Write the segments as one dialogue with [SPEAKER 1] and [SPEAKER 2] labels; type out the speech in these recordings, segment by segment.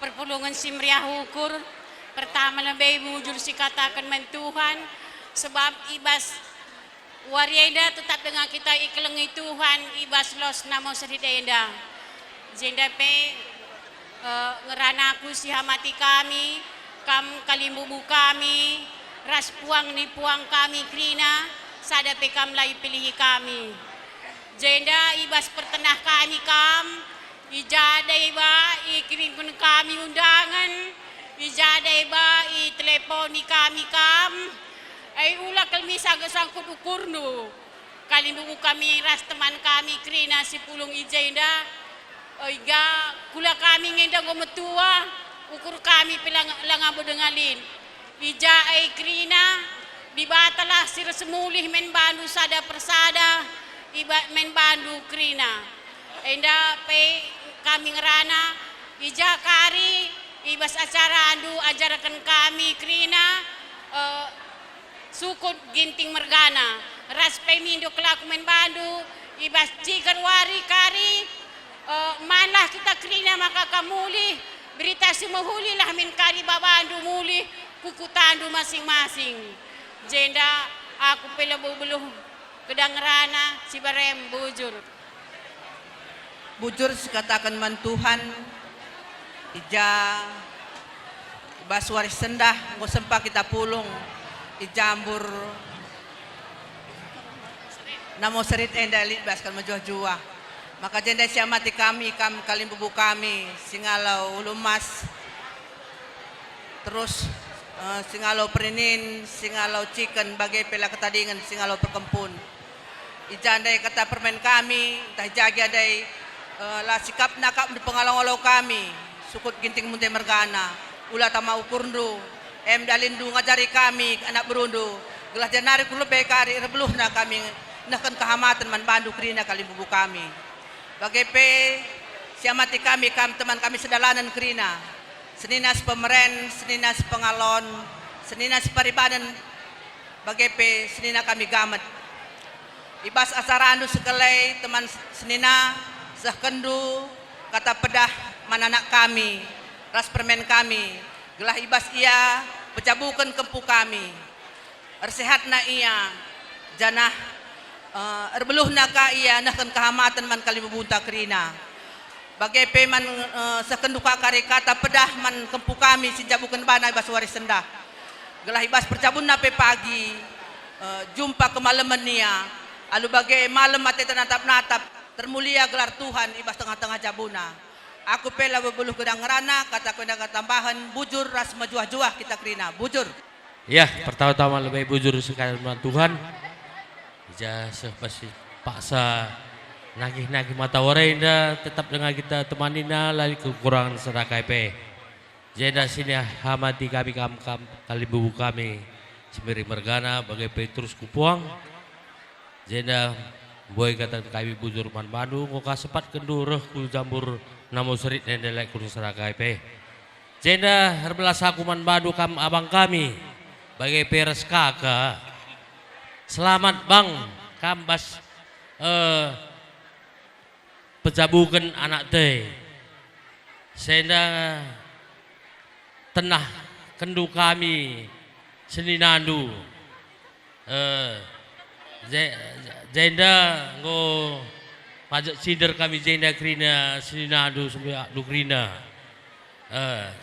[SPEAKER 1] perpulungan si meriah ukur. Pertama lebih mujur si katakan men Tuhan. Sebab ibas warienda tetap dengan kita iklengi Tuhan. Ibas los namo seridenda. Jenda pe ngeranaku si hamati kami. Kam kalimbubu kami. Ras puang ni puang kami krina. Sada pe kam lai pilih kami. Jenda ibas pertenah kami kam. Ijadai ba ikirimkan kami undangan. Ijadai ba iteleponi kami kam. Ay ula kalmi sagasangkut ukurno. Kalimbubu kami ras teman kami krina si pulung ijenda. Oiga kula kami ngenda ngometua. Ukur kami pilang langabo dengalin. Ija ay krina. Dibatalah sir semulih men bandu sada persada. Iba men bandu krina. Enda pe kami ngerana ija kari ibas acara andu ajarkan kami krina sukut ginting mergana ras pe mindo kelaku men bandu ibas jikar wari kari malah kita krina maka kamuli berita semuhuli lah min kari babandu muli kukutandu masing-masing jenda aku pela bubuluh kedang ngerana si barem bujur.
[SPEAKER 2] Bujur katakan man Tuhan ija baswaris sendah ngo sempa kita pulung ijambur namo serit enda lit baskan majuah-juah maka jenda siamati kami kam kalimbubu kami singalau ulumas terus singalau perinin singalau chicken bagai pela ketadingan singalau perkempun ijandai kata permen kami tah jagi adai la sikap nakap di pengalang-alau kami sukut ginting munte mergana ulah tama ukurndo dalindu ngajari kami anak berundu gelah janari kulo bekari rebluh na kami nahkan kehamatan man bandu krina kalimbubu kami bagai pe siamati kami teman kami sedalanan krina seninas pemeren seninas pengalon seninas paribadan bagai pe senina kami gamet ibas asarandu sekelai teman senina sahkendu kata pedah mananak kami ras permen kami gelah ibas ia pecabukan kempu kami ersehat na ia janah erbeluh naka ia nahkan kehamatan man kalimubunta krina bagai peman sahkendu kakari kata pedah man kempu kami sinjabukan bana ibas waris sendah gelah ibas percabun nape pagi jumpa kemalaman nia alu bagai malam mati natap-natap termulia gelar Tuhan ibas tengah-tengah jabuna. Aku pela bebuluh gedang ngerana kata kena tambahan bujur ras majuah-juah kita krina bujur.
[SPEAKER 3] Ya pertama-tama lebih bujur sekali Tuhan. Ija sepasi paksa nagih-nagih mata warenda tetap dengan kita temanina lali kekurangan sedekah pe. Jeda sini hamati kami kali bubu kami sembari mergana bagai Petrus kupuang. Jeda boy kata kami bujur man Bandung ngoka sepat kendureh ku jambur namo serit nendelek kurang seragai pe jenda herbelas aku man Bandung kam abang kami bagai peres kakak selamat bang kambas pejabukan anak teh senda tenah kendu kami seninandu jenda ngo pajak sider kami jenda krina sinadu sampai krina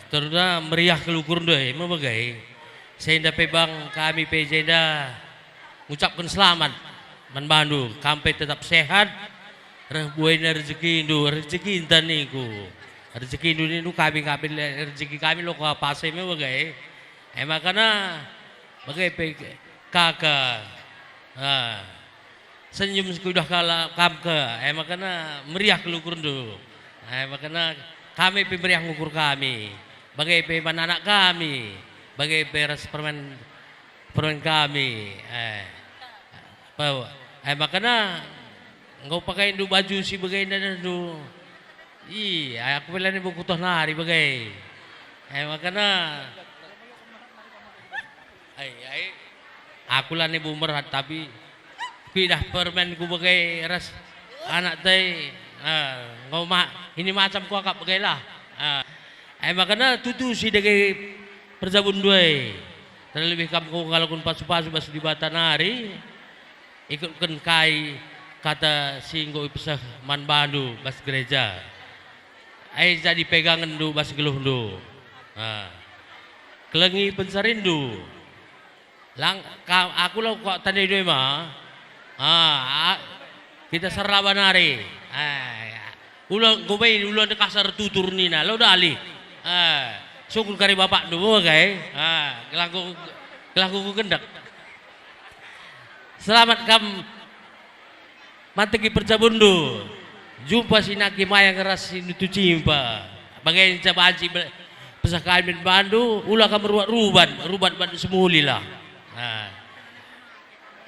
[SPEAKER 3] terus meriah kelukur deh mebagai jenda pebang kami pe jenda ngucapkan selamat man Bandung kampe tetap sehat buahnya rezeki indu rezeki intan niku rezeki indu niku kami rezeki kami lo ke pasai mebagai makanya bagai pe kakak senyum sudah kalah kamke makanya meriah kelukur dulu makanya kami pemberian ngukur kami bagai peman anak kami bagai beres permen kami makanya nggak pakai indu baju si bagai indu iya aku bilang ibu kutuh nari bagai makanya aku lah ibu merhat tapi pindah permen ku bagai ras anak teh ngoma ini macam ku akak bagai lah makanya tutu si dege perjabun duai. Terlebih kamu kalau kun pasu-pasu bas di Batanari ikutkan kai kata singgo pisah man bandu bas gereja. Jadi pegangan du bas geluh du. Kelengi pensarindu. Aku lo kok tadi dua mah. Kita serabanari. Ulang gobain ulang de kasar tutur nina lo dali. Syukur kari bapak dulu guys. Kelaku kendak. Selamat kam mantegi percabundu. Jumpa si naki maya ngeras itu cimpa. Bagai cabaji pesah kami bandu ulah kam rubat bandu semuli lah.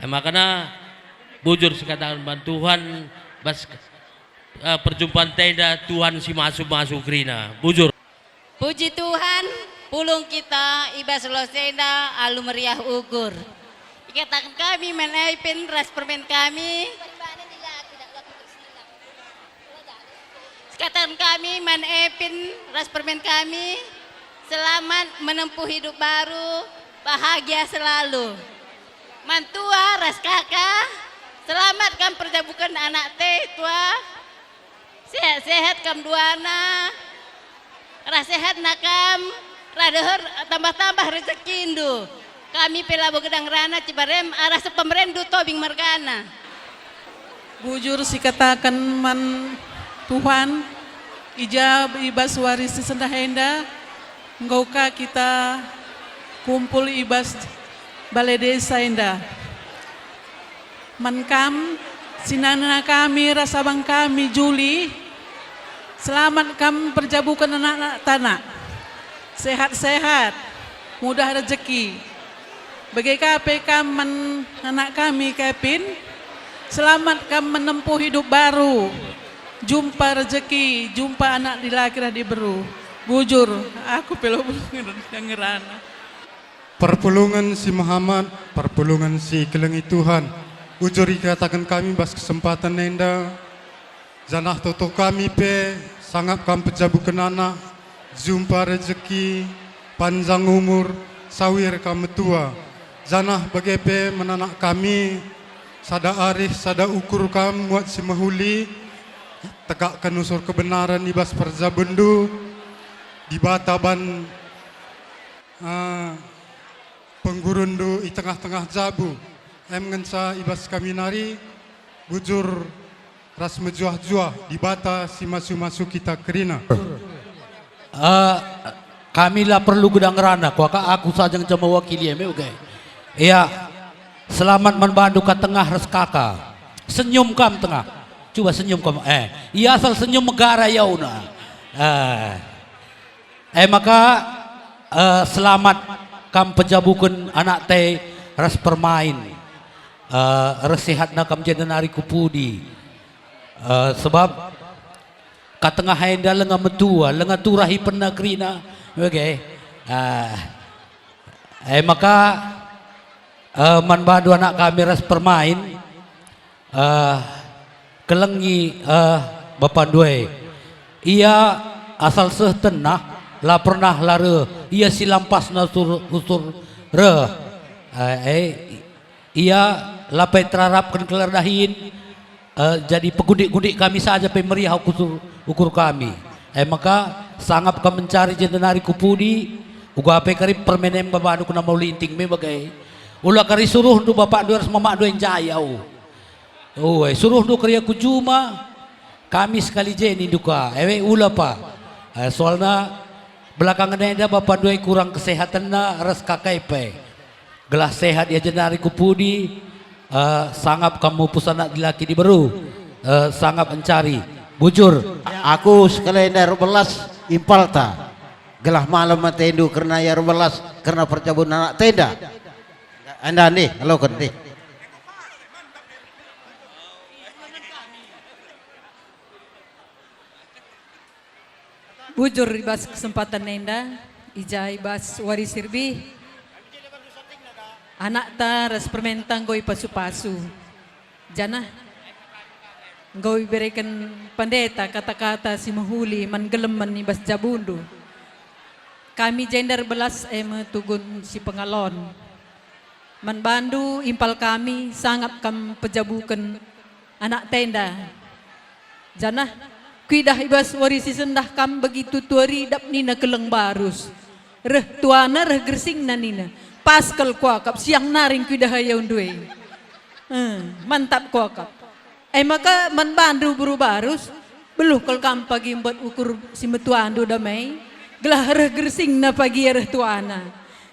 [SPEAKER 3] Makanya bujur sekatakan bantuan bas perjumpaan tenda Tuhan si masuk krina bujur.
[SPEAKER 4] Puji Tuhan, pulung kita ibas losenda alu meriah ugur. Ikatan kami menaipin ras permen kami. Ikatan kami menaipin ras permen kami. Selamat menempuh hidup baru, bahagia selalu. Mantua ras kakak, selamat kam perjabukan anak teh tua. Sehat-sehat kam duana. Rasehat nakam, radehor tambah-tambah rezeki indu. Kami pelabo gedang rana Cibarem arah sepemren du tobing mergana.
[SPEAKER 5] Bujur si katakan man Tuhan, ijab ibas waris sendahenda, ngauka kita kumpul ibas balai desa enda. Mankam, sinana kami, rasabang kami Juli, selamat kami perjabukan anak-anak tanah. Sehat-sehat, mudah rezeki. Bagi KPK anak kami Kevin, selamat kami menempuh hidup baru. Jumpa rezeki, jumpa anak di lakirah di beru. Bujur, aku pelo yang ngerana.
[SPEAKER 6] Perpulungan si Muhammad, perpulungan si Kelengi Tuhan. Bujur katakan kami bas kesempatan nenda. Zanah toto kami pe sangat kami pejabukan anak, jumpa rezeki, panjang umur, sawir kami tua. Zanah bagai pe menanak kami, sada arif, sada ukur kami buat si mahuli, tegakkan unsur kebenaran di bas perjabendu, di bataban penggurundu di tengah-tengah jabu. Ngensa ibas kami nari, bujur ras mejuah-juah di bata si masu-masu kita kerina.
[SPEAKER 7] Kami lah perlu gedang rana, kuaka aku saja yang cuma wakili eme oke. Iya, selamat membantu ke tengah ras kakak. Senyum kam tengah, coba senyum kam. Iya asal senyum negara ya una. Maka selamat kam pejabukan anak teh ras permain. Resehat nak kam jadi nari kupudi. Sebab katengah henda lenga metua lenga turahi penagrina oke maka manbadu anak kami ras permain kelengi bapak dua ia asal setenah lah pernah lare ia silampas nasur usur re ia lapai terarapkan kelar dahin. Jadi pegudik-gudik kami saja pemeriah ukur kami. Maka sangat kami mencari jendenari kupudi. Uga ape kari permenem bapak anu kena mau linting me bagai. Ulah kari suruh du bapak du harus mamak du yang jayau. Suruh du kari aku cuma kami sekali jeni duka. Ulah pa. Soalnya belakangan ada bapak du kurang kesehatan na ras kakai pe. Gelah sehat ya jendenari kupudi. Sangat kamu pusana dilaki di beru sangat mencari bujur
[SPEAKER 8] aku sekalian dari belas impalta gelah malam matendu karena ya belas karena percabun anak tenda anda nih halo nih
[SPEAKER 9] bujur ibas kesempatan nenda ija ibas waris sirbi anak ta ras permentang goi pasu-pasu. Jana goi berikan pendeta kata-kata si mahuli man gelem man ibas jabundu. kami gender belas tugun si pengalon. Manbandu impal kami sangat kam pejabukan anak tenda. Janah kuidah ibas warisi sendah kam begitu tuari dap nina keleng barus. Reh tuana reh gersing na nina. Paskal kuakap siang naring kuidah hayaun duwe. Mantap kuakap. Maka manbandu buru barus. Beluh kal kam pagi buat ukur si metuandu damai. Gelah reh gersing na pagi reh tuana.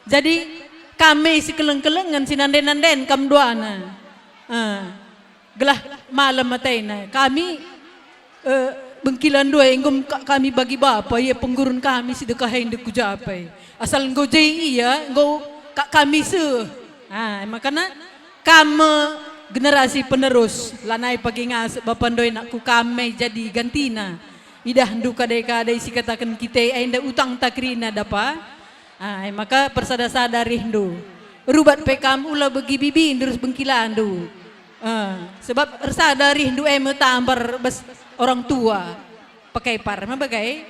[SPEAKER 9] Jadi kami si keleng-kelengan si nanden-nanden kam duana. Gelah malam matena. Kami bengkilan dua engkau kami bagi bapa ya penggurun kami si dekahain deku japai. Asal engkau jai iya engkau kami se. Makanya kamu generasi penerus lanai pagi ngas bapandoi nakku kami jadi gantina. Idah ndu kadai-kadai si katakan kita ainda utang takrina dapa. Maka persada-sadari ndu. Rubat pekam ulah bagi bibi terus bengkilan ndu. Sebab sadari ndu tambar bes orang tua pakai par mabagai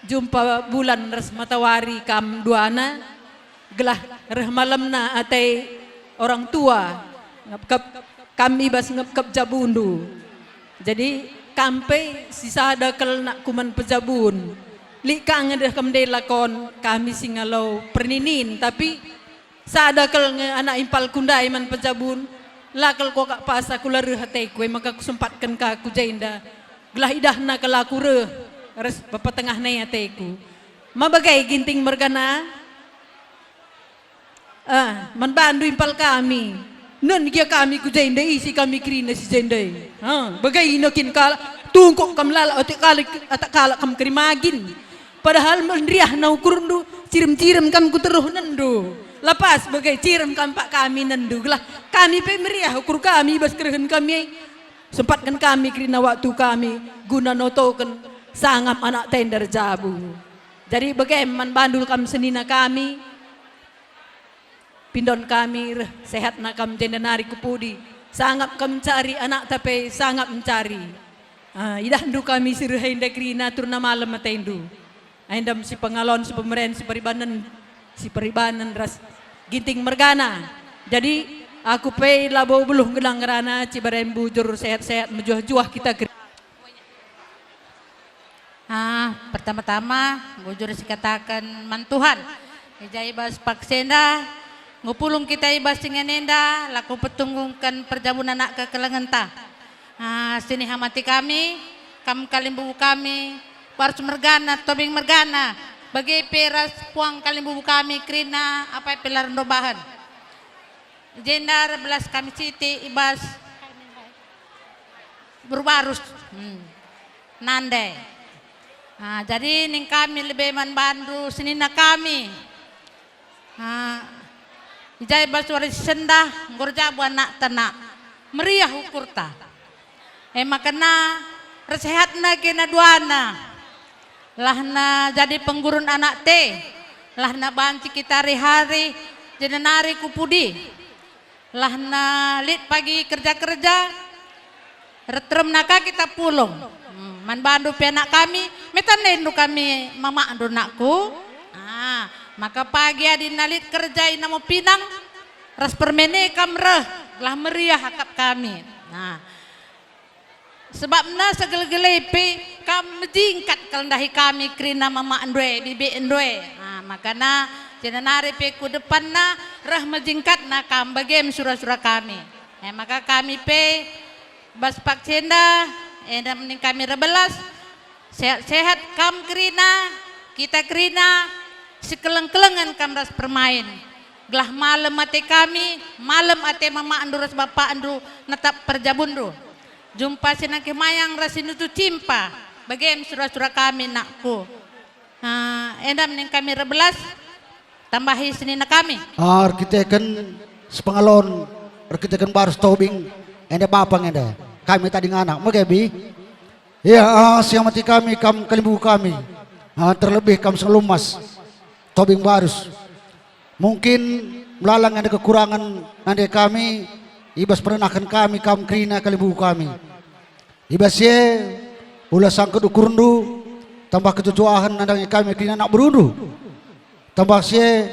[SPEAKER 9] jumpa bulan res matawari kam duana gelah reh malamna atai orang tua ngapkap kami bas ngapkap jabundu. Jadi kampe sisa ada kel nak kuman pejabun li kang ada kamde lakon kami singalau perninin tapi sada kel anak impal kundai man pejabun lakal ko kak pasa kula reh hati kue maka kusempatkan ka ku jainda gelah idahna kalaku reh res bapa tengah nai hati ku mabagai ginting mergana manbandu impal kami nun kia kami ku jainda isi kami krina si jainda bagai inokin kala tungkok kam lala atak kala kam kerimagin padahal mendriah na ukur ndu cirim-cirim kam ku teruh nendu lepas bagai cirim kampak kami nendu lah kami pemeriah ukur kami bas kerehen kami sempatkan kami kerana waktu kami guna notokan sangap anak tender jabu. Jadi bagaimana bandul kami senina kami pindon kami sehat na kami jendenari kupudi sangap kami cari anak tapi sangap mencari idah ndu kami sirhain dekrina turna malam matendu aindam si pengalon si pemeren si peribanan ras ginting mergana. Jadi aku pay labo belum gelang gerana cibarem bujur sehat-sehat menjuah-juah kita.
[SPEAKER 4] Pertama-tama bujur sikatakan mantuhan. Ijai bas paksenda ngupulung kita ibas singenenda laku petungungkan perjabunan anak ke kelengenta. Sini hamati kami, kam kalimbu kami, parus mergana, tobing mergana. Bagi peras puang kalimbu kami krina apa pilar dobahan. Jendar belas kami siti ibas berbarus nande. Jadi ning kami lebih manbandu senina kami. Ijai bas waris sendah ngorjabu anak tanak meriah ukurta. Makana resehatna kena duana. Lahna jadi penggurun anak te, lahna banci kita hari-hari jenenari kupudi, lahna lit pagi kerja-kerja, retrem naka kita pulung, man bandu penak kami, metanendu kami mama andu nakku, maka pagi adi nalit kerja inamo pinang, ras permene kamreh, lah meriah akap kami, sebabna segel-gelepe kam menjingkat kelendahi kami krina mama andwe bibi andwe makana jenenari pe ku depanna rah menjingkat na kam bagem surah-surah kami maka kami pe bas pak cenda mending kami rebelas sehat-sehat kam krina kita krina sekeleng-kelengan kam ras permain gelah malam ate kami malam ate mama andu ras bapak andu netap perjabundu jumpa sinang kemayang rasinu tu cimpa bagaim surah-surah kami nakku endam ning kami rebelas tambahi senina kami
[SPEAKER 8] kita kan sepengalon kita kan baru tobing ende bapang ende kami tadi nganak magabi ya siamati kami kam kalimbu kami terlebih kam selumas tobing barus mungkin melalang ada kekurangan nanti kami ibas perenakan kami kam krina kalimbu kami ibas ye ulah sangkut ukurundu tambah kejujuan nadangi kami kini anak berundu tambah sie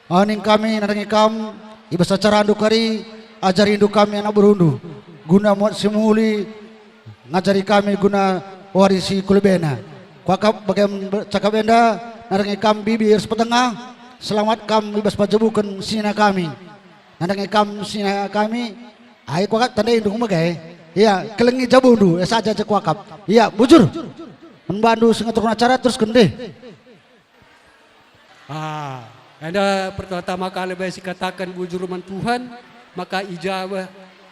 [SPEAKER 8] aning kami nadangi kam ibas acara andu kari ajari indu kami anak berundu guna muat simuli ngajari kami guna warisi kulbena kuakap bagaimana cakap benda nadangi kam bibir sepetengah selamat kam ibas pajebukan sina kami nadangi kam sina kami ai kuakap tanda indung magai iya kelengi jabundu saja cek kuakap iya bujur membantu sengaturun acara terus kende.
[SPEAKER 10] Anda pertama kali basi katakan bujur man Tuhan, maka ijabah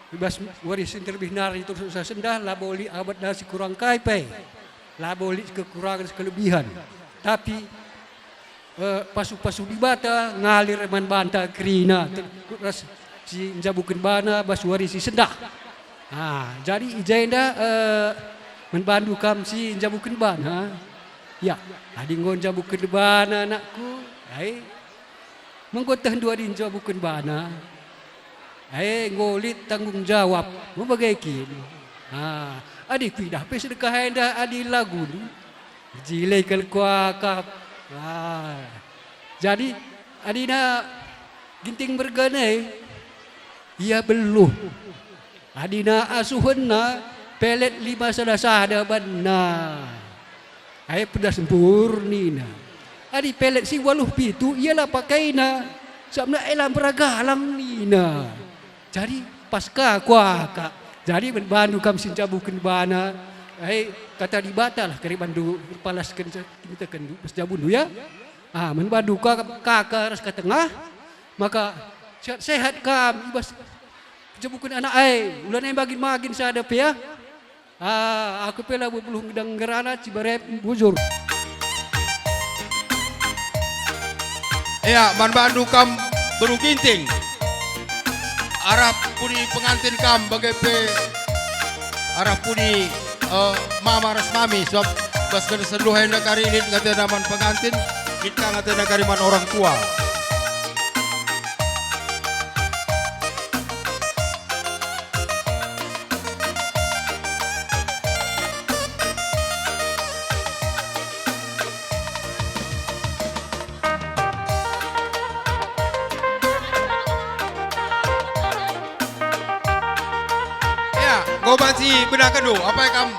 [SPEAKER 10] bebas warisin terlebih nari terus usah sendah, lah boleh abad nasi kurang kaipai, lah boleh kekurangan kelebihan. Tapi pasu-pasu di bata ngalir man banta kerina, terus si jabukan bana bas warisi sendah. Jadi ijenda membantu kam si jabukan bana, ya, adi ngon jabukan bana anakku, menggotah dua din jabukan bana, ngolit tanggung jawab, mau bagaikin, adi pindah pe sedekah enda adi lagu, jilai kel kuakap, jadi adi na ginting berganai, ia belum, adi na asuhan na pelet 5 sada benar. Pedas sempurnina. Adi pelet si 87 ialah pakaina. Sabna elam peragalang nina. Jadi pasca kuaka. Jadi bandu kam sinjabukeun bana. Kata di batal kari bandu palaskeun kita kendu pas jabundu ya. Menbandu kakak ras ka tengah. Maka sehat kam ibas jabukeun anak ulah na magin sadap ya. Aku pela belum denggerana Cibarep bujur.
[SPEAKER 11] Ya, man bandu kam beru ginting. Arab puni pengantin kam bagai pe Arab puni mama ras mami sebab bas kena seduh hendak kari ini ngata man pengantin kita ngata kari man orang tua.
[SPEAKER 12] Gobansi benar kadu apa yang kamu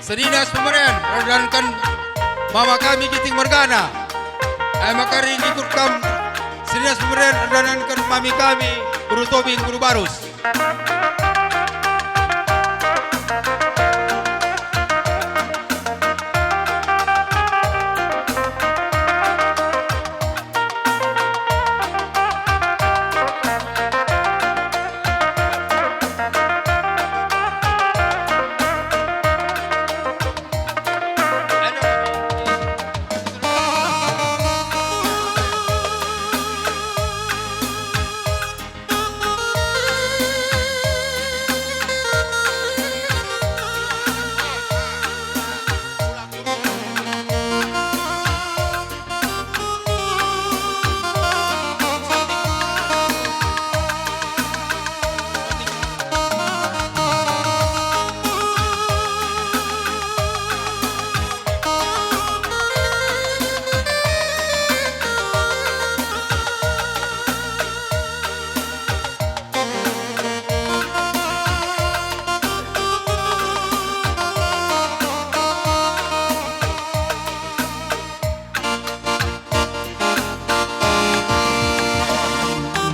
[SPEAKER 12] sedinas pemerintah dan kan mama kami giting mergana makari ikut kam sedinas pemerintah dan kan mami kami guru tobing guru barus.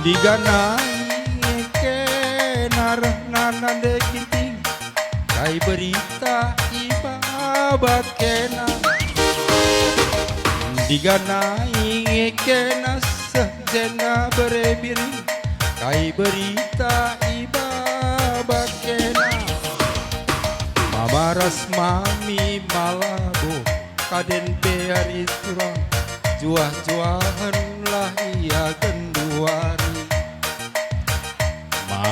[SPEAKER 12] Diganai kenar nanande kinting kai berita iba bakena diganai kenas sejena berebiri kai berita iba bakena mamaras mami malabo kaden beari turang juah-juahan lah ia genduari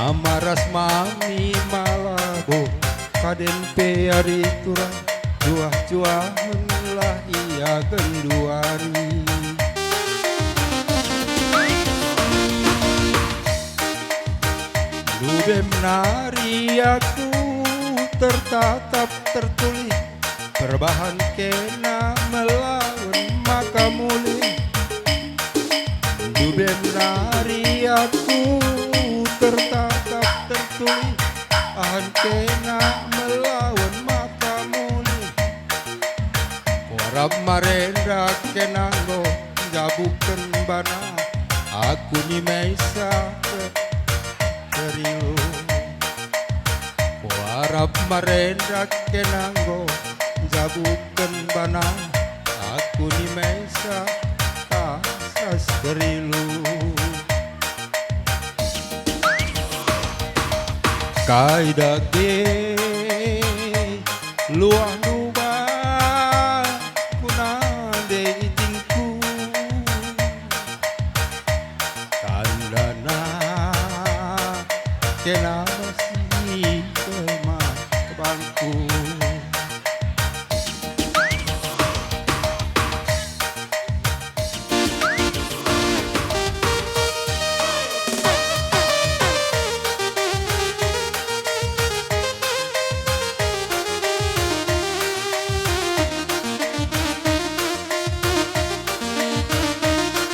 [SPEAKER 12] Amaras mami malabo kaden peari turang juah-juahan lah ia genduari Lubem nari aku tertatap tertulis Perbahan kena melawan maka mulih Duben dari aku tertatap tertulis Ahan kena melawan maka mulih Kuarap marenda kenanggo jabukan bana Aku ni maisa terilu Kuarap marenda kenanggo jabukan bana Aku ni maisa asas terilu Kaida ke luah nuba kunade itingku Kandana kena masih kebangku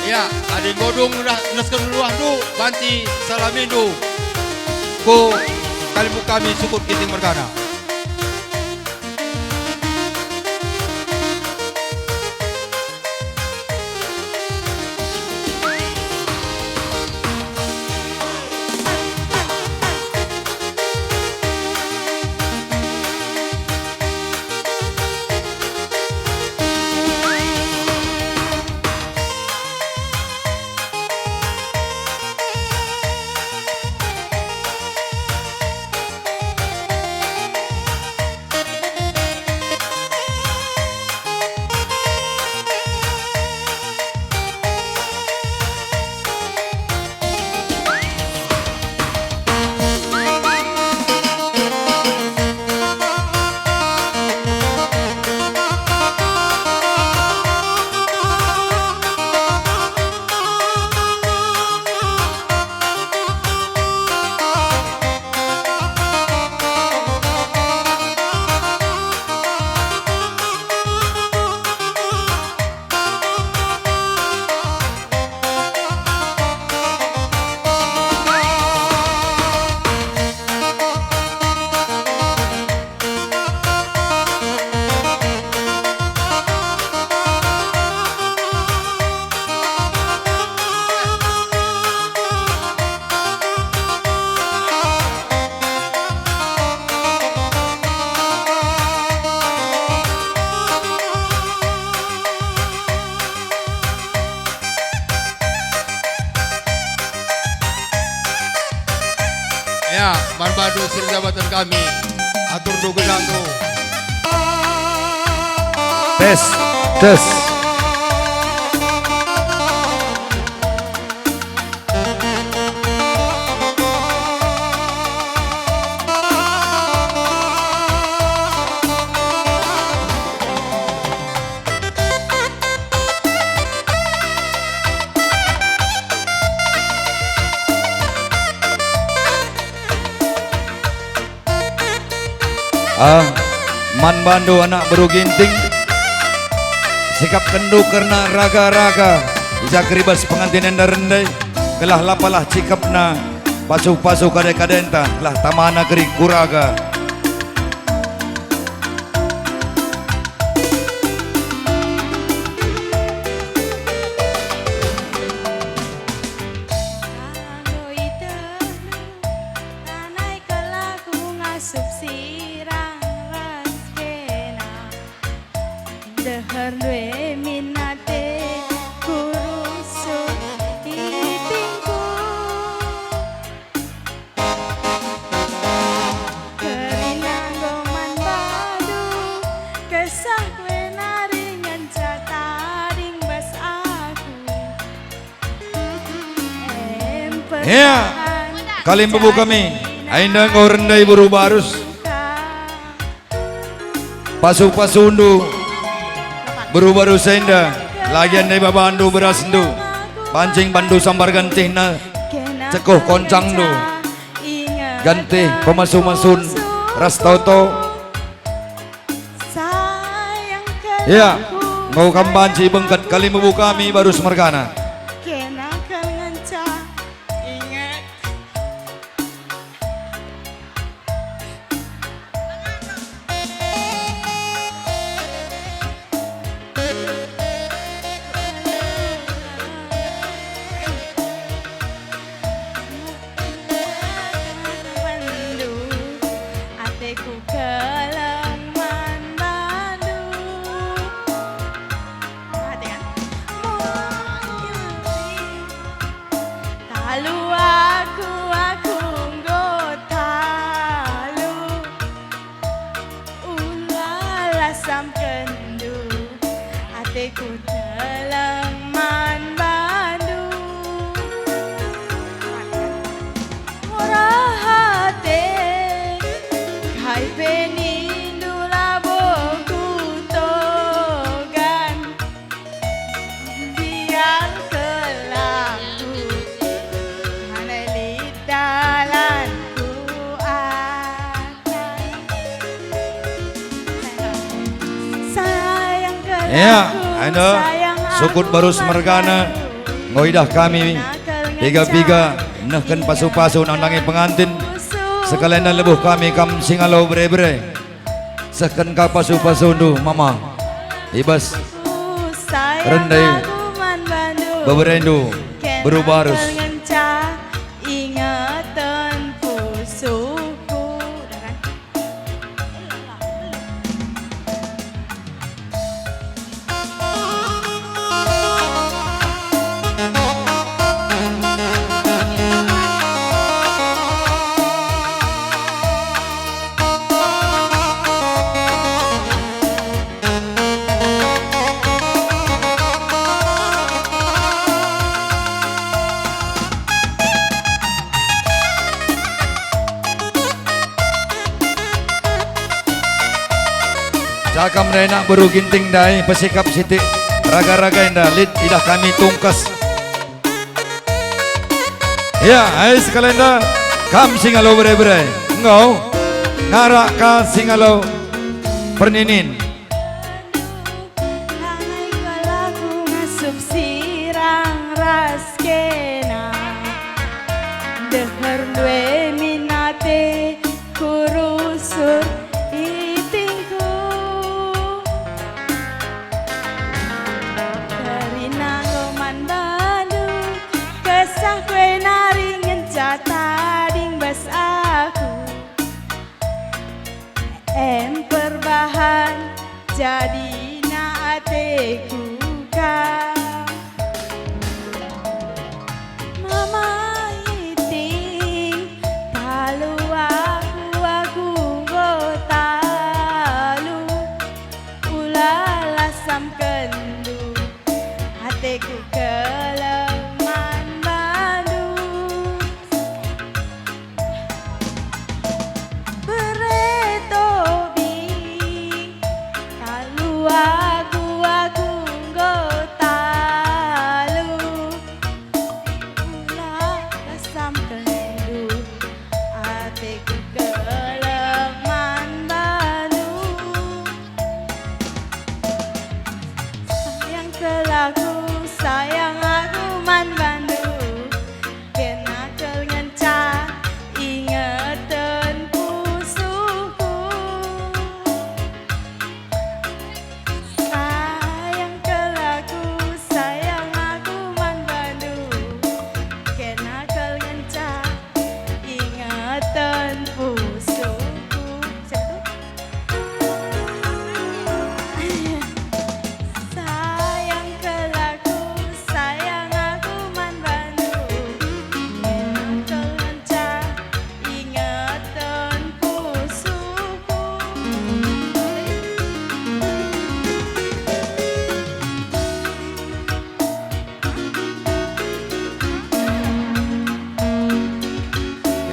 [SPEAKER 12] Ya, adik godong naskan luah du, banti salamin du. Ko kalimu kami syukur kiting mergana. Ya, Marbadu sir jabatan kami. Atur do gedang do.
[SPEAKER 8] Tes, tes. Man bandu anak baru ginting sikap kendu karena raga-raga ija keribas pengantin enda rendai kelah lapalah cikapna pasu-pasu kadai-kadenta kelah tamana keri kuraga ya kalian bebu kami ainda kau rendai buru barus pasu-pasundu buru barus ainda lagi andai babandu berasndu pancing bandu sambar gantihna cekoh koncangdu gantih pemasu-masun ras tauto
[SPEAKER 13] Ya, mau kambanci bengket kali mebu kami baru semergana.
[SPEAKER 1] Kena ngenca ingat Mandu ateku kelang mandu hati kan talu aku nggotalu ulala sam kendu ateku telang man bandu ora hate kai penindu laboku togan biar kelaku hanelit dalanku akan sayang kelaku
[SPEAKER 13] Ya, Anda sukut baru semergana ngoidah kami tiga-tiga nehken pasu-pasu nandangi pengantin sekalian dan lebuh kami kam singalau bre-bre seken ka pasu-pasu ndu mama ibas rendai beberendu berubarus
[SPEAKER 1] ingatan pusuku
[SPEAKER 13] Cakam renak baru ginting dai pesikap siti raga-raga indah lid idah kami tungkas. Ya, hai sekalian dah kam singalau bre-bre engkau ngarak ka singalau perninin.
[SPEAKER 1] Hangai kalaku ngasup sirang raskena Deher dwe minate kurusur itingku Karina goman bandu kesah kue naringen catading bas aku perbahan jadi naateku ka mama iting talu aku nggotalu ulala sam kendu ateku keleman bandu aku nggotalu ulah asam kendu ateku keleman bandu sayang kelaku sayang aku man bandu kena kelngenca ingeten pusuku sayang kelaku sayang aku man bandu kena kelngenca ingeten pusuku sayang kelaku sayang aku man bandu kena kelngenca ingeten pusuku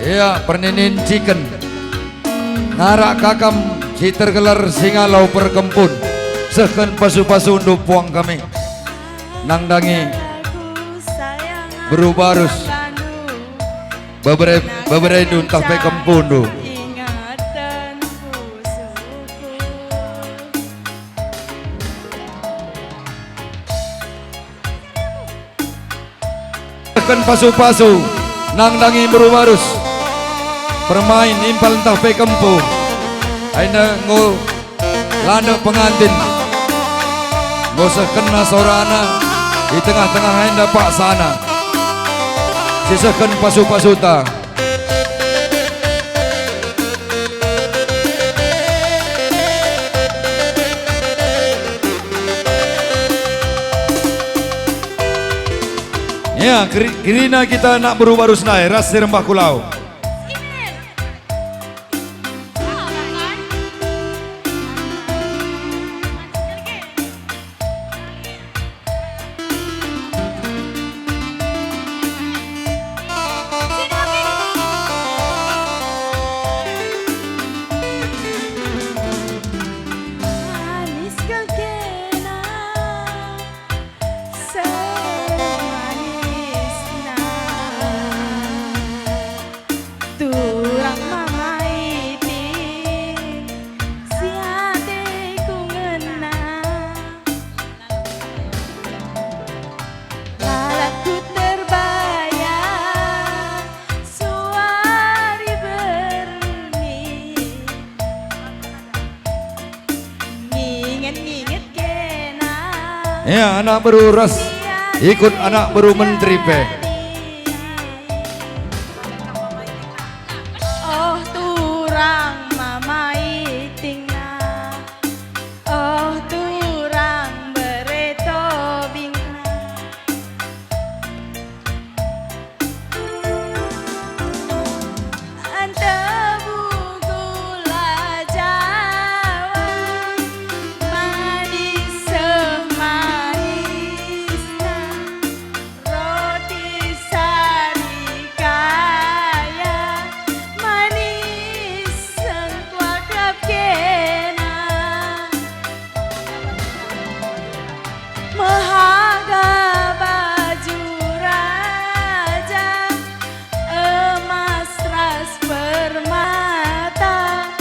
[SPEAKER 13] Ya, perninin chicken ngarak kakam si tergelar singalau perkempun seken pasu-pasu ndu puang kami nangdangi berubarus beberedun tape kempun ndu
[SPEAKER 1] ingatan pusuku
[SPEAKER 13] sisakan pasu-pasu nang dangi berubarus permain impal entah pe kempu aina ngo landa pengantin ngo sekena sorana di tengah-tengah aina pak sana sisakan pasu-pasu ta. Ya, kirina kita nak berubarus naik ras rembah kulau. Ya, anak baru ras ikut anak baru menteri pe.
[SPEAKER 4] Oh turang mamai tingna, oh turang bereto bingna. Anta bugula Jawa, manis semanisna, roti sari kaya, manis sengkuakap kena. Mahaga baju raja, emas ras permata,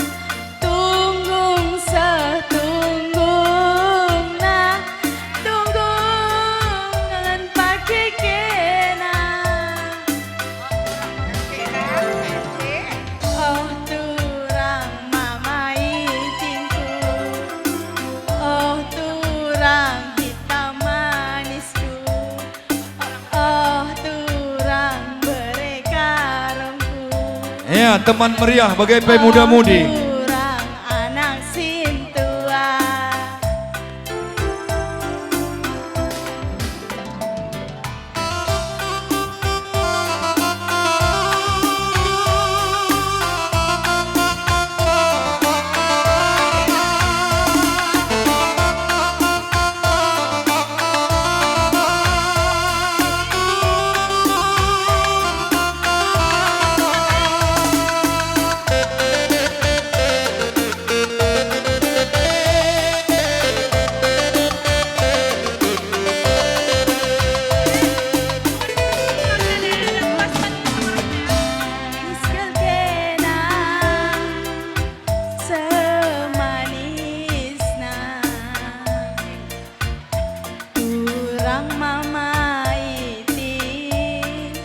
[SPEAKER 4] tunggung setunggungna, tunggungan pakai kena. Oh turang mamai cingku, oh turang hitam manisku, oh turang berekarongku,
[SPEAKER 13] Ya, teman meriah bagai pe muda-mudi.
[SPEAKER 4] turang anak sintua. Iskal kena semanisna, turang mamai ting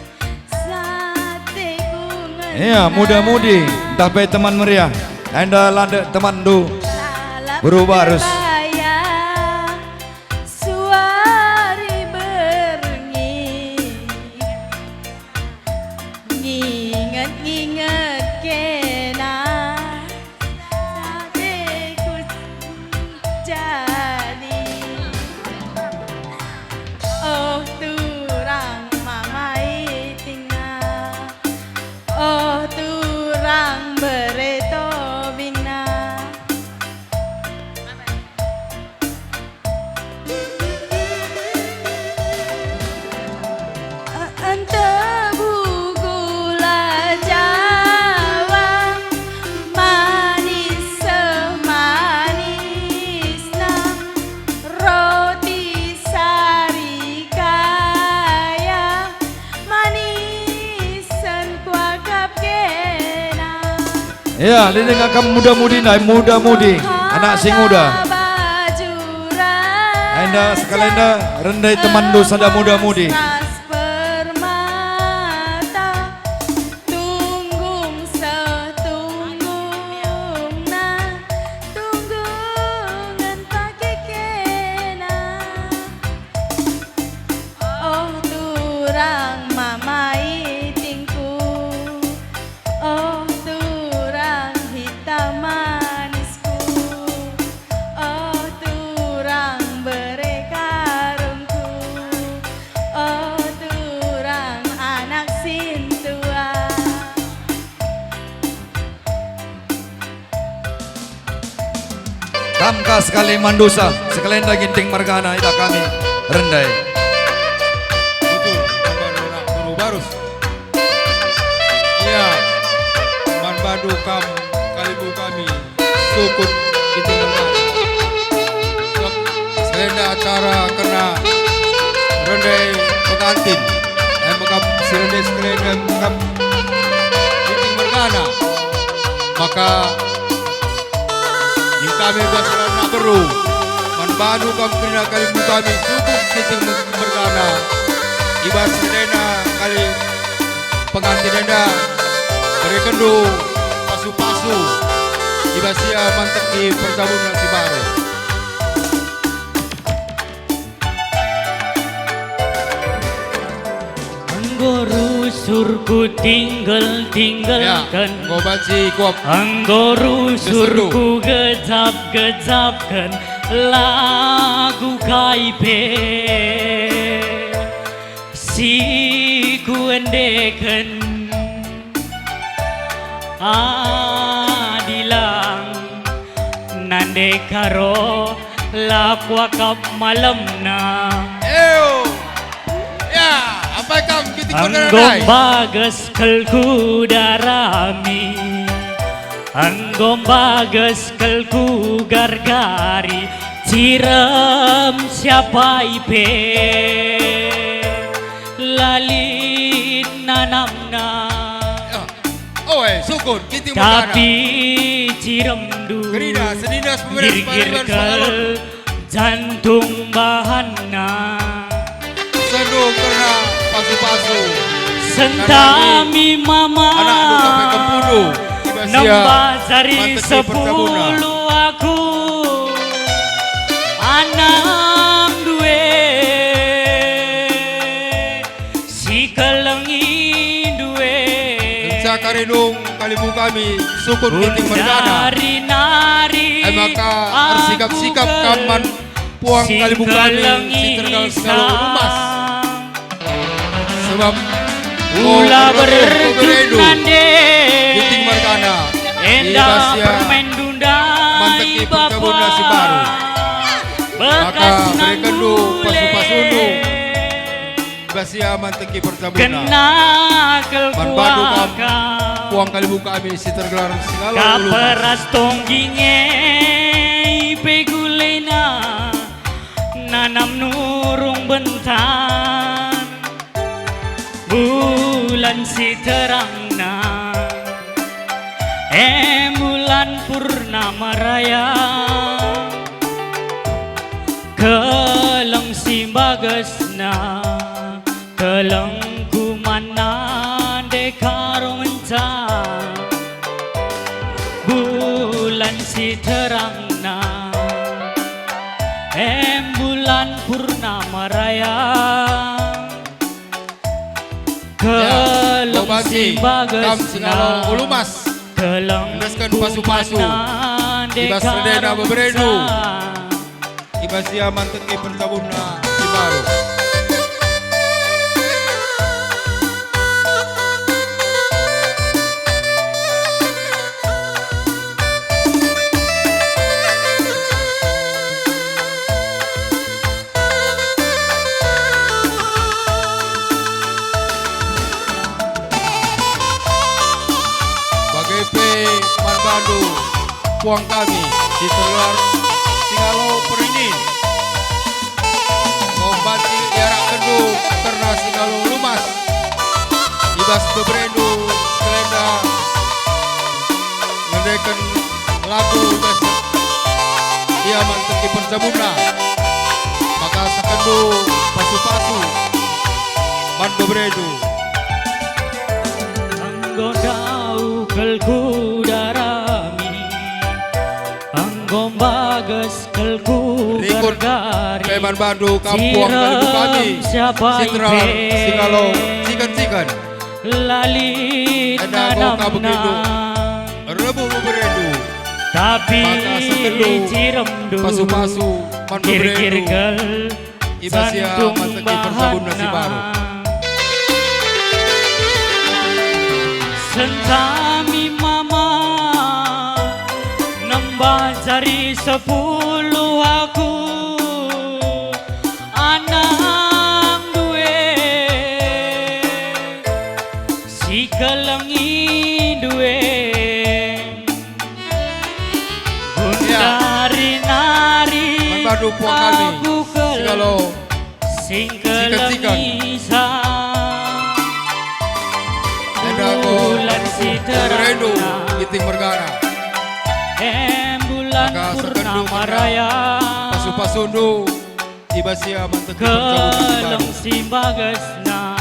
[SPEAKER 4] sate kungan.
[SPEAKER 13] Ya, muda-mudi entah pe teman meriah. Anda landa teman du berubarus.
[SPEAKER 4] Suari berengi, nginget-nginget kena, sadeku jadi. Oh turang mamai tinggal, oh turang bereto bina. Anta bugula Jawa, manis semanisna, roti sari kaya, manis sengkuakap kena.
[SPEAKER 13] Ya, lini ngakam muda-mudi naik muda-mudi anak sing muda.
[SPEAKER 4] Baju
[SPEAKER 13] Anda sekalian rendai teman du sada muda-mudi.
[SPEAKER 4] ras permata,
[SPEAKER 13] Maka sekali mandosa, sekalenda ginting margana ida kami rendai.
[SPEAKER 12] Betul, Kambang Guru Barus. Iya, Man Bandu kam kalibu kami sukun ginting margana. Sebab selenda acara kena rendai pengantin. Maka selenda makam ginting margana. Maka yang kami bersalah nak beru manbanu kami kena kali kami sukuk ginting margana ibas sedena kali pengantin enda berekendu pasu-pasu ibas ia mantek di perjamuan si baru.
[SPEAKER 14] Anggo surku tinggalkan
[SPEAKER 12] ngobat si kuap.
[SPEAKER 14] Anggo surku gejap-gejapkan lagu kaipe si ku endekan adilang nande karo lakwa kap malamna.
[SPEAKER 12] Apa kam ginting
[SPEAKER 14] Anggom bagas kelku darami, anggom bagas kelku gargari, ciram siapa ipe, lalit nanamna.
[SPEAKER 12] Sukun ginting margana.
[SPEAKER 14] Tapi ciram du,
[SPEAKER 12] Gerida seninas pemeres
[SPEAKER 14] girgirkel jantung bahanna.
[SPEAKER 12] Sendu karena pasu-pasu
[SPEAKER 14] Sentami mama
[SPEAKER 12] anak lu sampai kempudu
[SPEAKER 14] nambah cari 10 aku anam duwe si kelengi duwe
[SPEAKER 12] Sakarinung kalibu kami sukun ginting margana.
[SPEAKER 14] nari
[SPEAKER 12] Maka harus sikap-sikap kaman puang kalibu kami si tergal selalu emas. Sebab
[SPEAKER 14] Ula berjunande
[SPEAKER 12] ginting margana
[SPEAKER 14] Endah permen dundai
[SPEAKER 12] manteki perkebun nasi baru. Maka berikan du pasu-pasunu basia manteki perkebun
[SPEAKER 14] kena
[SPEAKER 12] Manbadu kam
[SPEAKER 14] kelkuaka
[SPEAKER 12] puang kalibu kami si tergelar segala
[SPEAKER 14] kaperas tongginge pegulena nanam nurung bentan bulan si terangna bulan purnama raya keleng si bagesna keleng kumana dekaro mencang bulan si terangna bulan purnama raya keleng si bagesna
[SPEAKER 12] ulumas
[SPEAKER 14] keleng
[SPEAKER 12] endaskan pasu-pasu ibas redena beberedu ibas ia manteki pertabuna si baru. Manbadu puang kami di tergelar Singalo Perinin Ngombati jarak kendu karena Singalo lumas ibas beberendu selenda ngedekan lagu ibas ia manteki perjabuna maka sekendu pasu-pasu man beberendu
[SPEAKER 14] anggodau kelku darami anggom bagas kelku gargari
[SPEAKER 12] Peman Bandu kampung kalibu kami Sitral Singalo cikan-cikan
[SPEAKER 14] lalit nanamna
[SPEAKER 12] rebu beberendu
[SPEAKER 14] tapi
[SPEAKER 12] maka sekendu
[SPEAKER 14] ciremdu
[SPEAKER 12] pasu-pasu man beberendu
[SPEAKER 14] girgirgel
[SPEAKER 12] ibasia
[SPEAKER 14] jantung
[SPEAKER 12] manteki persabun nasi baru.
[SPEAKER 14] Sentami mama nambah jari 10
[SPEAKER 12] lupa kami Singalo
[SPEAKER 14] Singkelengisan
[SPEAKER 12] Endago
[SPEAKER 14] bulan si
[SPEAKER 12] Rindu
[SPEAKER 14] terang
[SPEAKER 12] Giting Mergana
[SPEAKER 14] bulan
[SPEAKER 12] Maka
[SPEAKER 14] purnama
[SPEAKER 12] sekendu
[SPEAKER 14] raya
[SPEAKER 12] Pasu-pasundu Ibasia manteki
[SPEAKER 14] keleng si bagesna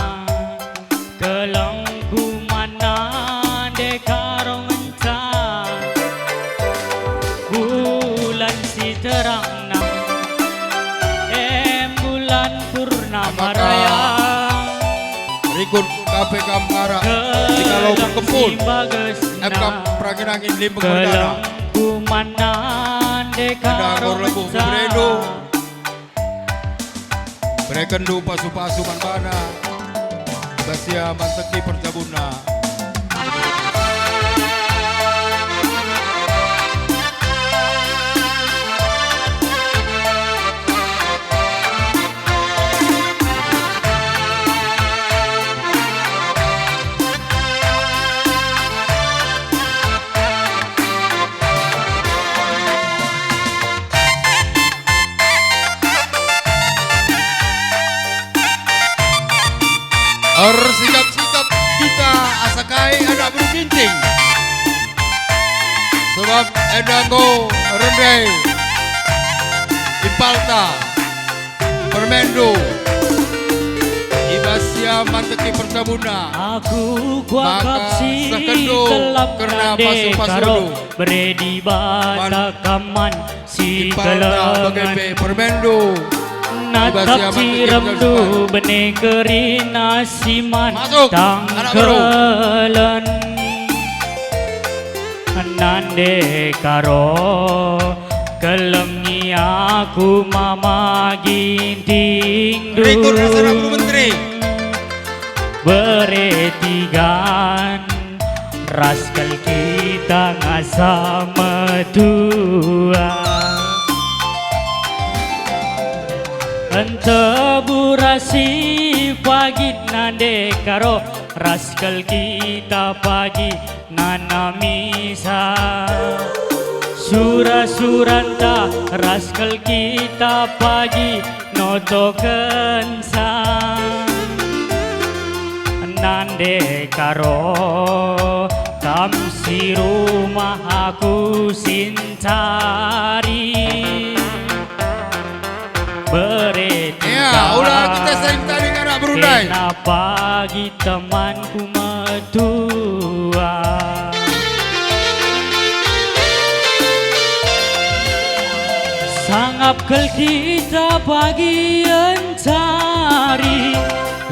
[SPEAKER 14] keleng kumana dekarong encan bulan si terangna bulan purnama raya
[SPEAKER 12] Rikun KPK Mara Singalo Perkempun MK Pragenangin Limpeng Mergana
[SPEAKER 14] keleng kumana dekarong
[SPEAKER 12] Dangor Lebuh Bumredo Berekendu pasu-pasu manbana Basia manteki perjabuna Sikap-sikap kita asakai anak berginting sebab endago rendai impalta permendo ibasia manteki percabuna
[SPEAKER 14] aku kuakap si
[SPEAKER 12] sekendu
[SPEAKER 14] kelap
[SPEAKER 12] karena
[SPEAKER 14] nade
[SPEAKER 12] pasu-pasu
[SPEAKER 14] karo beredi bata kaman si
[SPEAKER 12] impalta bagai
[SPEAKER 14] kelengan
[SPEAKER 12] permendo
[SPEAKER 14] natap siram tu bene kerin asiman
[SPEAKER 12] Masuk, anak baru.
[SPEAKER 14] tangkelan nande karo kelengi aku mama ginting
[SPEAKER 12] Rikun Rasana Guru Menteri
[SPEAKER 14] beretigan raskel kita ngasama dua Enteburasi pagi nande karo raskel kita pagi nanamisa Sura-suranta raskel kita pagi noto kensa Nande karo tamsi rumah aku sintari
[SPEAKER 12] Ya, ulah kita sering tadi anak berundai.
[SPEAKER 14] Kenapa temanku medua Sangap kel kita pagi encari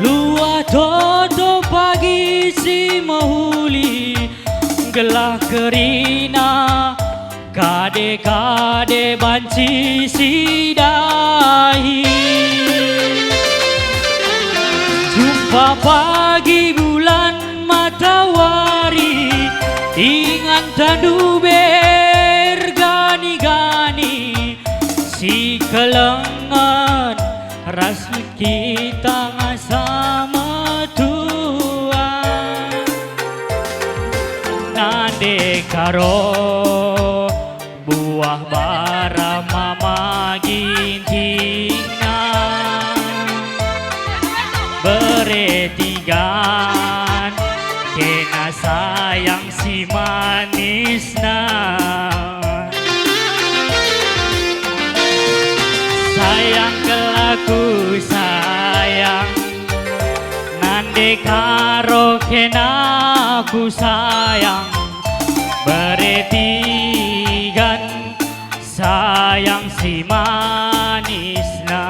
[SPEAKER 14] Luah toto pagi si mahuli Gelah kerina Kade-kade banci sidahi Jumpa pagi bulan matahari Ingan tandu bergani-gani Si kelengan ras kita ngasama Tuhan Nade karo buah bara mama gintingan beretigan kena sayang si manisna sayang kelaku sayang nande karo kena ku sayang beretigan sayang si manisna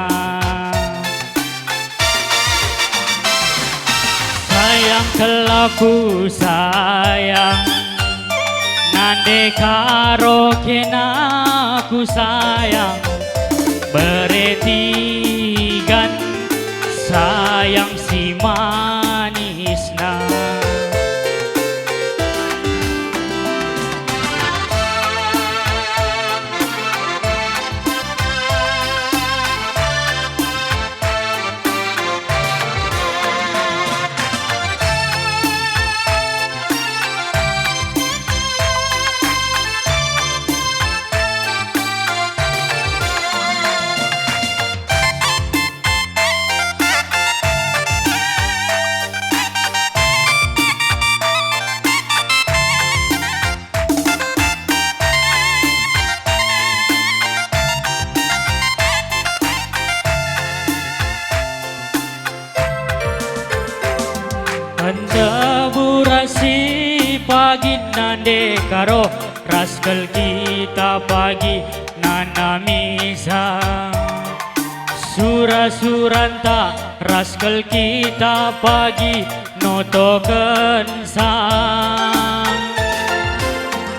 [SPEAKER 14] sayang kelaku sayang nande karo kena ku sayang beretigan sayang si manisna karo raskel kita pagi nanamisa Sura-suranta raskel kita pagi notoken sang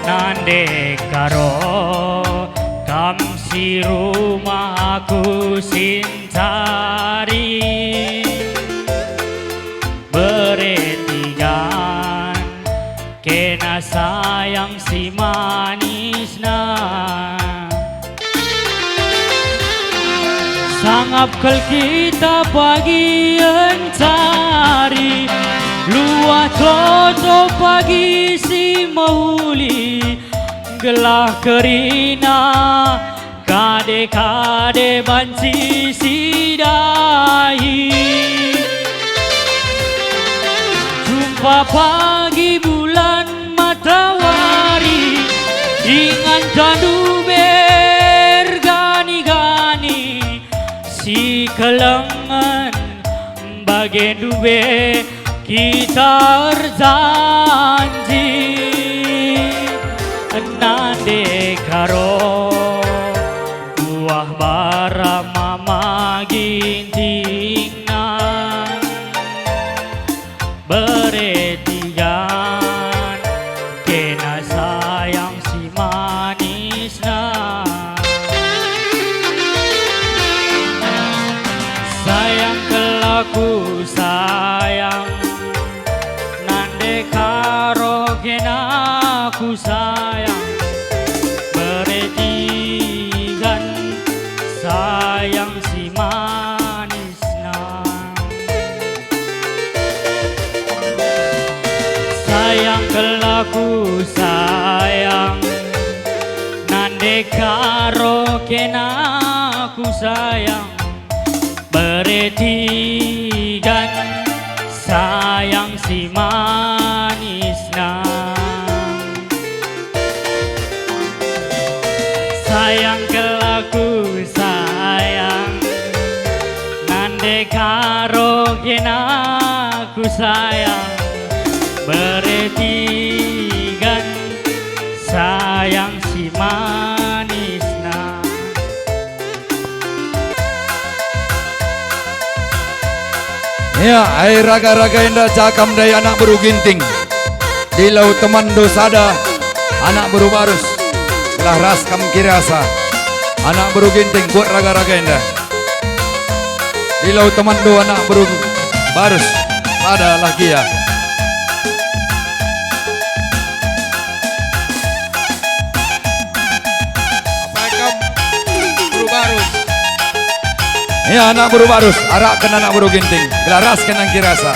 [SPEAKER 14] Nande karo kam si rumah aku sintari Beretigan kena sayang si manisna Sangap kel kita pagi encari Luah toto pagi si mauli Gelah kerina Kade-kade banci sidai Jumpa pagi bulan matahari Ingan tandu bergani-gani Si kelengan bagai dube kita janji Nande karo buah bara mama gintingna Beretigan kena sayang si manisna Sayang kelaku sayang Nande karo kena ku sayang Beretigan sayang si manisna Sayang kelaku sayang Nande karo kena ku sayang Beretigan sayang si manisna Sayang kelaku sayang Nande karo kena ku sayang Beretigan sayang si manisna
[SPEAKER 13] Ya, air raga-raga indah cakam dari anak beru ginting. Di laut teman dosada, anak beru barus. Telah ras kam kirasa, anak beru ginting buat raga-raga indah. Di laut teman do anak beru barus, ada lagi ya.
[SPEAKER 12] Apakah buru barus?
[SPEAKER 13] Ya, anak beru barus, arakkan anak beru ginting. Gelas kenang kirasa.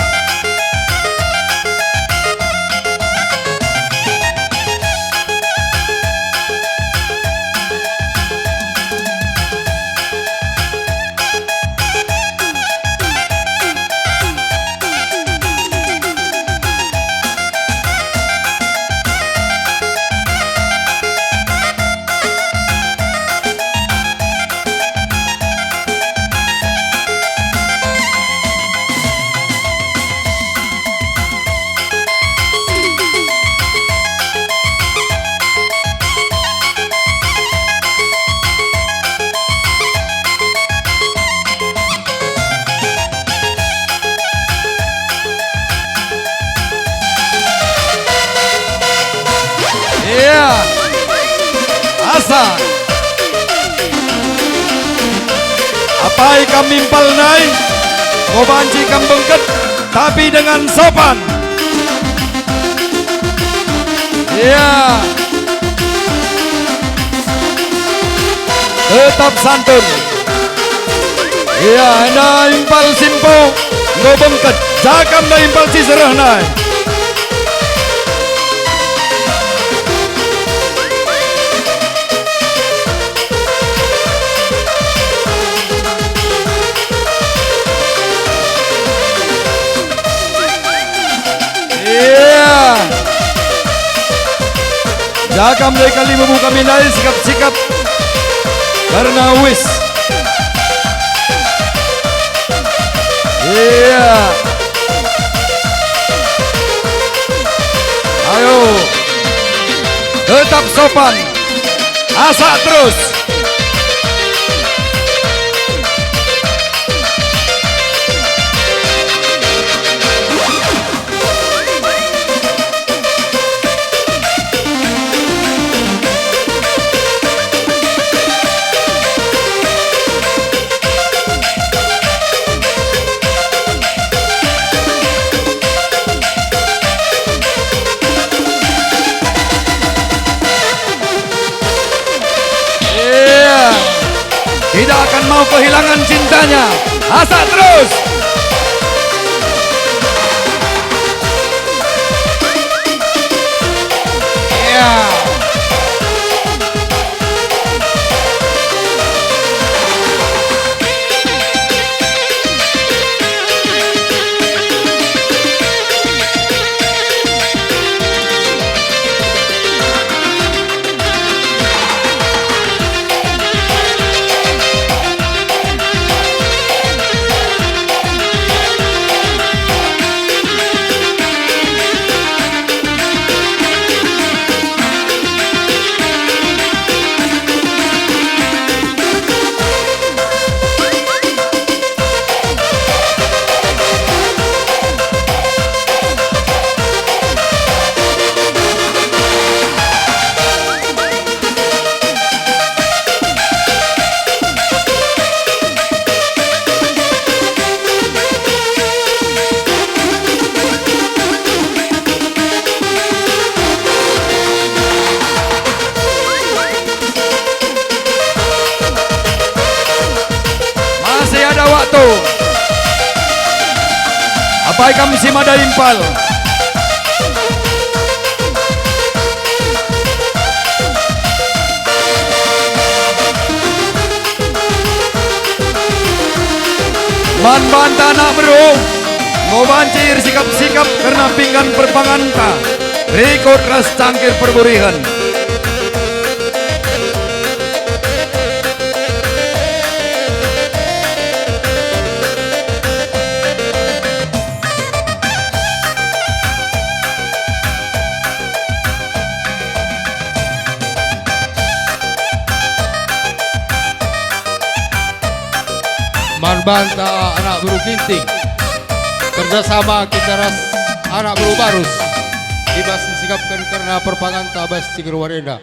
[SPEAKER 13] Iya, asa. Apa ikam mimpal nai? Mau banci kam bengket, tapi dengan sopan. Iya. Tetap santun. Iya, anda impal simpo, ngo bengket, jakam na impal ciserah nai. Iya. Jakam dari kali membuka minai sikap-sikap karena wis. Iya. Ayo. tetap sopan, asa terus. Tidak akan mau kehilangan cintanya. Asa terus. Ya. Masih ada waktu. Abaikan si Mada Impal. Man banta anak bro, mau bancir sikap-sikap karena pinggan perpanganta. Rekod ras cangkir perburihan.
[SPEAKER 12] Manbanta anak buru Ginting, kerjasama kita ras anak buru Barus, ibas disikapkan karena perpangan tabas Tigir Warenda.